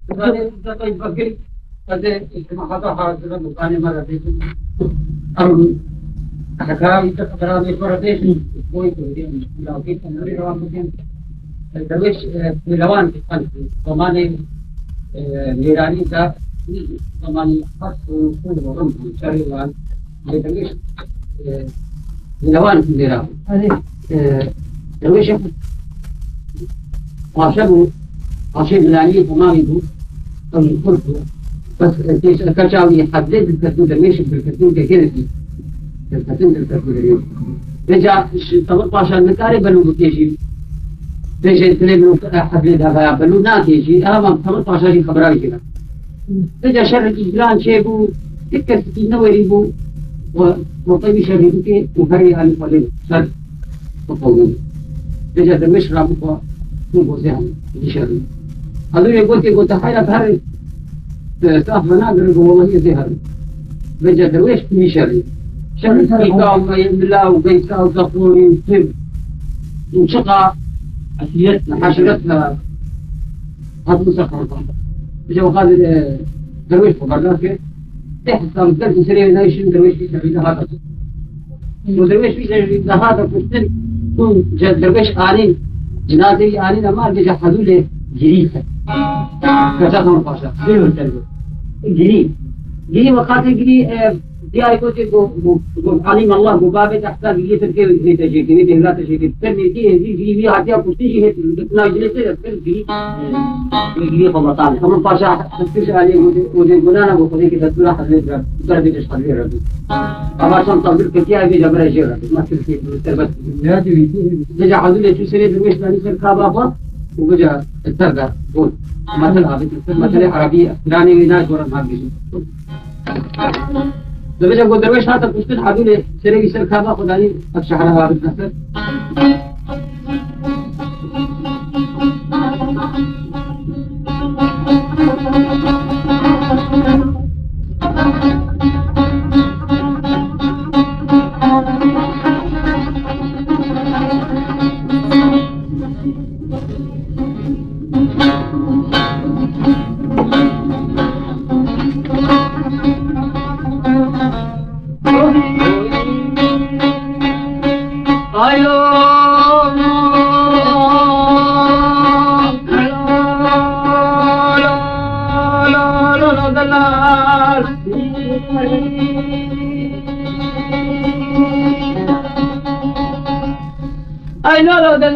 طيب بكر هذا محطة حاضرة مكان ما رأيت أم أحكام تقرأ بفرادش بوي كودين لكن أنا روان ممكن درويش ملوان كان كمان ميراني تا كمان خاص كل مرة شاريوان درويش ملوان ميران هذه درويش عشان ملاني كمان يدو أو يخرجوا بس كشاوي حدد الكتون درويش بالكتون كهربي الكتون الكتون اليوم رجع 13 نكاري بلو بتيجي تيجي تلمنو حدد هذا بلو ناتيجي أهم 13 خبراوي كذا رجع شر الإجلال شيبو تكسر نوريبو وطيب شريبو كي مهري على فلين شر وطول رجع درويش رابو بوزيهم يشري هذول يقول تحيل بهري تأخذ ناقر والله يزهر رجع درويش يشري شر كيكا وما يملا وقيسا وزفوري وطب وشقى أسيتنا حشرتنا هذا مسخر رجع وقال درويش فقرناك تحسن قد سريع نايشين درويش يشري هذا ودرويش يشري هذا كنت جد درويش آلين جنازي آلين أمار جا حدول جريسة كتاهم باشا جري وتلو جري وقاتل جري دي أيقول عليم الله ببابه تحتاج جري تركي وزي تجيكي وزي لا تجيكي ترمي جري بيها هاتيها كتيجي هات بتنا جلسة جري خبطان هم باشا تفكرش عليه وزي بنانا بخذي كده تروح حدود تردي تشتغل ربي أما شان تقول كتيا بيجا برجع ربي ما تركي تربت جا حدود شو سريع درويش لاني سر كابا وبجا التربة قول مثل عربية فلاني ويناش ورا ما بيجي لبجا قول درويش هذا كشتن حدود سريع سر كابا خداني أكشحرها بالنسر I know the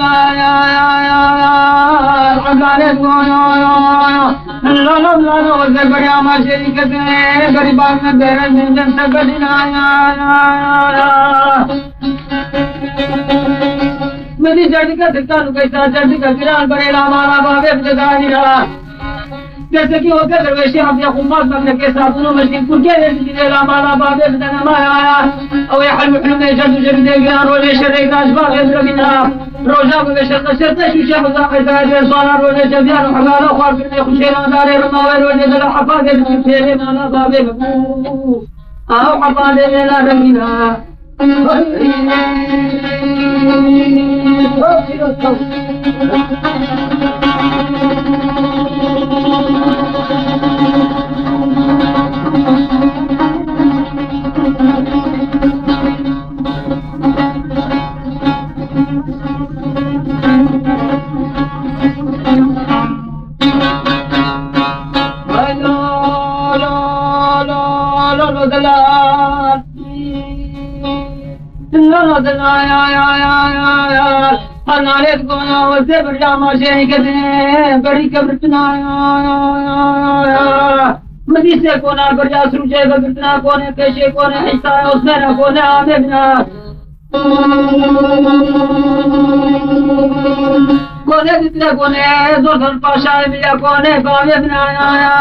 जैसे कि होकर दरवेशी हम या खुमास बनने के साथ उन्होंने मशीन कुछ क्या जैसे कि ला माला बाबे बदना माया और ये हल महल में जब जब देगा रोजे शरीर का अजबार है बिना रोजा को शर्त शर्त शीशा मजा पैदा है सोना रोजे जब यार हमारा ख्वाब में खुशेरा दारे रमावे रोजे दल हफाज के तेरे माला बाबे आओ हफाज मेरा रंगीना नाले कोना वसे बड़ा माशे कदे बड़ी कब्रतना मदी से कोना बड़ा सुरजे कब्रतना कोने कैसे कोने ऐसा उसने ना कोने आमे बिना कोने जितने कोने जोर पाशा मिला कोने बावे बनाया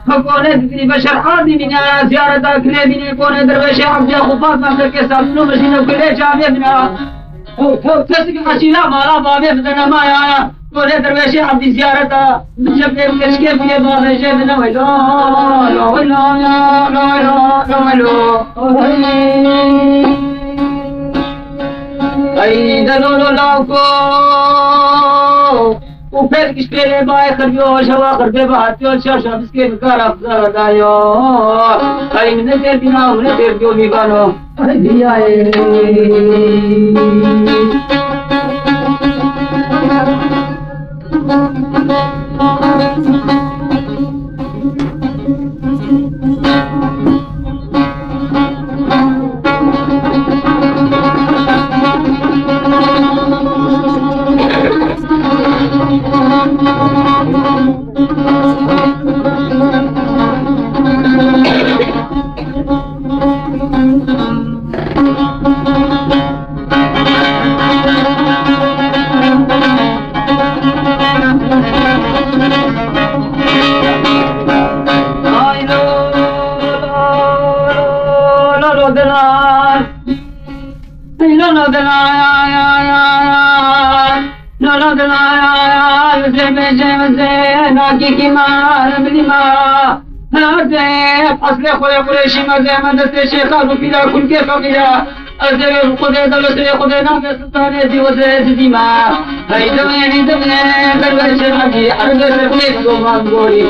कोने जितनी बशर आदमी बिना ज़ियारत आखने बिना कोने दरवेश अब्द खुफात मंदिर के सामने मशीनों के ले जावे बिना كسك حشيلا مالا بابي بدنا ما يا कोने दरवेश अब्द ज़ियारत जब के किसके भी बाबे से बिना वैलो लो लो लो लो आई दलो लो को وفاتك شبيري باي خربيو شوا خربي بحاتيو شاشا مسكين كار أفضل دايو هاي من الدير بنا ومن الدير بيو ميقانو بياي أصل خوي قريشي ما دست شيخ أبو فيلا كل كيف فيلا أزل خذ دولة خذ نام سلطان دي وزير ديما هاي دمني بربش الحبي أرد سبيل دوما غوري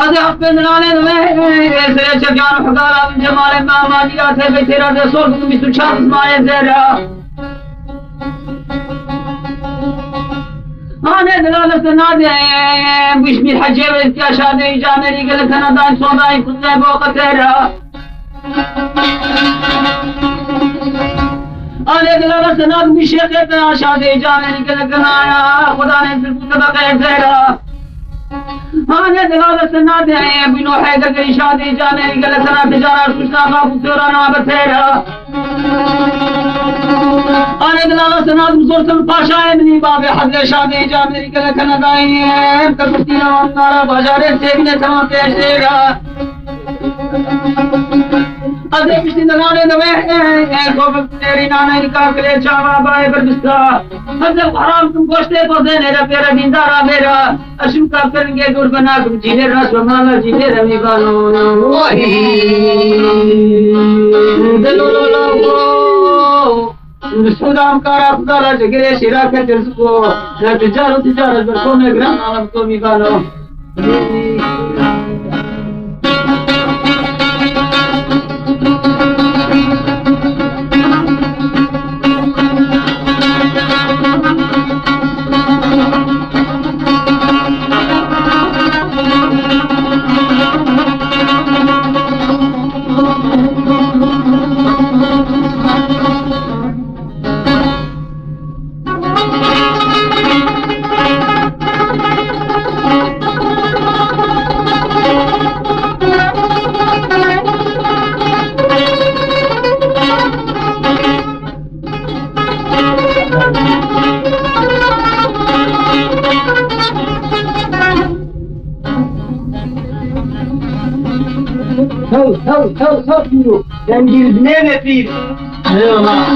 هذا حفظنا عليه سيجب جان حقارا من جمال ما ماديات ہے تیرا دے سول کو مثل شخص مائے زیرا آنے دلالت نہ دے بشمی حجے و اتیاشا دے جامری گل کنا دائن سودائن کنے بوقت تیرا آنے دلالت نہ دے بشی خیطا شادے جامری گل کنا خدا نے صرف صدقہ زیرا آنے دلالت نہ دے بنو حیدر کے شادی جانے گل سنا تجارہ خوشنا غابو سورانا بتیرا آنے دلالت نہ دے سلطان پاشا ابنی باب حضر شادی جانے گل کنا دائیں تکتینا وانارا بازارے سے بنے تمام پیش دے گا أذا مش نغاني نويه كوب تيري نانا نكاح كله چاوا باي بربستا هذا حرام तुम गोश्ते को देने रा पेरा दीदारा मेरा अशुम का करेंगे दूर बना तुम जीने रस माला जीने रमी बानो ओही दिलो लो सुदाम कारा खुदाला जगरे शिरा के तिरसको तिजारत बरको में ग्राम आलम को मिगानो Tell you, then you never feel. Eyvallah.